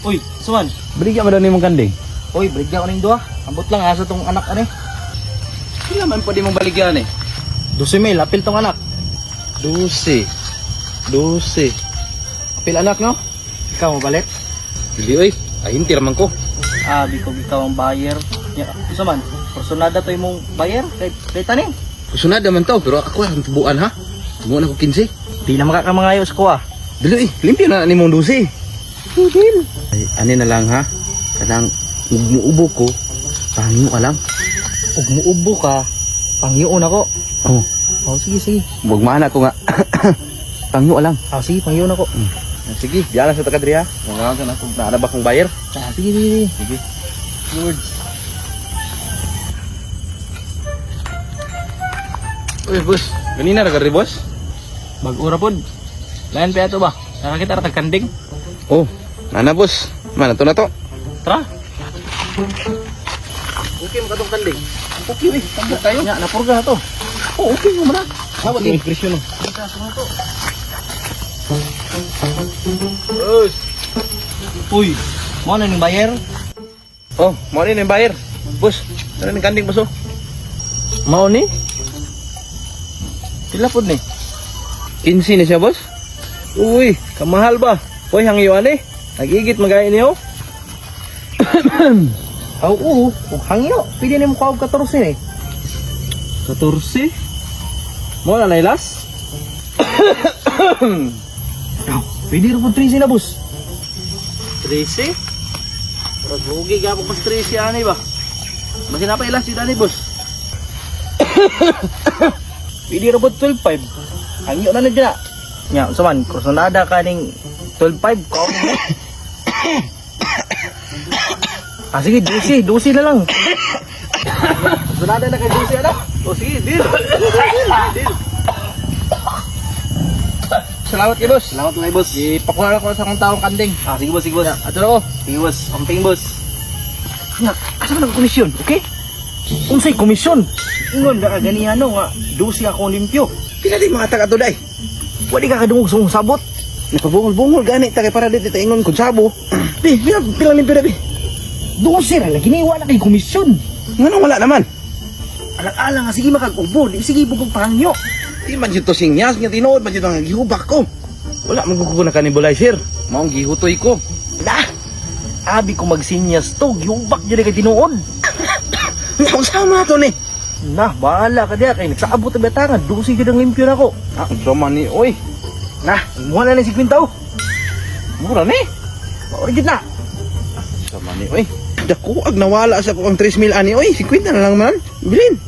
Uy, suman. Baligyan mo daw ni mong kanding. Uy, baligyan ko ng duha. Ambot lang asa tong anak ani. Kailan man pwede mong baligyan eh? 12,000 apil tong anak. 12. Apil anak no? Ikaw mo balit? Dili oy. Ay hinti raman ko. Abi ko ikaw ang buyer. Ya, suman. Personada to imong buyer kay taning. Kusunod naman to pero ako ang tubuan ha. Tubuan ako 15. Di na makakamangayos ko ah. Dili limpyo na ni mong 12. Hidin. Ay ani na lang ha. Kanang umuubo ko. Pangyo ka lang. Ug muubo ka, pangyoon ako. Oh, Oh, sige. wag maana ko nga. Pangyo lang. Ah, sige, pangyoon ako. Sige, diyan sa takadri ha. Mga na kung naana ba kong buyer? Ah, sige. Sige. Lord. Uy, boss. Ganina na ka boss? Bag-ura pod. Lain pa ato ba? Nakakita ra tagkanding. Oh, nana boss. Mana to na to? Tara. Okay mo katong kanding. Okay, eh. Tanda tayo. Ya, napurga to. Oh, okay mo na. Sabot Sige. ni presyo no. Boss. Uy, mo na ning buyer? Oh, mo rin yung buyer. Boss, ano yung kanding boss oh? Mao ni? Pila pod ni? 15 na siya boss? Uy, kamahal ba? Hoy, hangyo ani. Nagigit magay niyo. Aw, oo, ug hangyo. Pili nimo kaog 14 eh. 14? Mo na laylas? Aw, pili ro pod 13 na boss. 13? Pero lugi ka pas 13 ani ba? Basi na pa ilas yun ani boss. Pili ro pod 12.5. Hangyo na na nya, saman, kursunada ka ning 12.5 ko. Ah, sige, 12 na lang. Kursunada na kay 12 anak. O sige, deal. Salamat kay boss. Salamat mga boss. Ipakuha ko sa akong taong kanding. Ah, sige boss, sige boss. Ato na ko. Sige boss, kamping boss. Nya, asa man ang komisyon, okay? Unsay komisyon? Ingon ka ganihan no nga 12 ako limpyo. Pila di mga taga to day. Wadi ka kadungog sa mong sabot. Napabungol-bungol gani tagay para dito ingon kung sabo. Di, pila limpyo na bi. 12 ra lagi niwa na kay komisyon. Ngano wala naman. Alang-alang nga sige makag-ubo, di sige bugog pangyo. Di man dito sinyas nga tinuod man dito nga gihubak ko. Wala man ko na kanibulay sir. Maong gihutoy ko. Nah, abi ko magsinyas to, gihubak dyan kay tinuod. Nga sama to ni. Nah, bahala ka diya kay nagsaabot ang batangan, 12 jud ang limpyo na ko. Ah, sama ni oy. Nah, imuha na ni 50 tao. Mura ni. Maurigid na. Sama ni oy. Dako ag nawala sa akong 3,000 ani oy. 50 na lang man. Bilin.